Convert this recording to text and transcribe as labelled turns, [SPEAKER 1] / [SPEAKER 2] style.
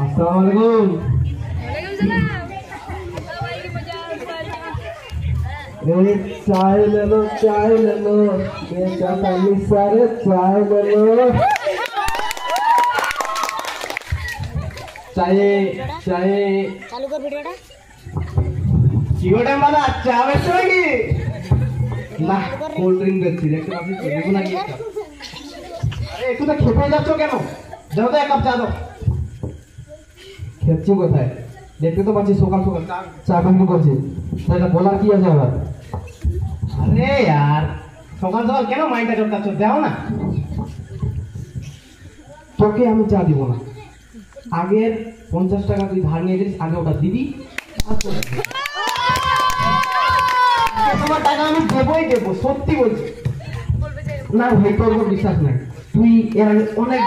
[SPEAKER 1] अस्सलाम वालेकुम। चाय ले लो, चाय ले लो, ये चाहता सारे चाय ले लो। चाय चाय
[SPEAKER 2] चालू कर भिडिओটা
[SPEAKER 1] কি ওটা মানে চা বেচছো নাকি? না কোল্ড ড্রিঙ্ক বেচছি, দেখতে পাচ্ছি দেবো নাকি? আরে একটু তো খেপে যাচ্ছ কেন? যাও তো এক কাপ চা দাও। খেপছি কোথায়? দেখতে তো পাচ্ছি সকাল সকাল চা বন্ধ করছি, তাহলে বলার কি আছে আবার? আরে यार সকাল সকাল কেন মাইন্ডটা চটকাচ্ছ? দাও না। তোকে আমি চা দিব না, আগের 50 টাকা তুই ধার নিয়ে গেছিস, আগে ওটা দিবি। তোমার টাকা আমি দেবই দেবো, সত্যি বলছি। না ভাই তোর বিশ্বাস নাই, তুই এর আগে অনেক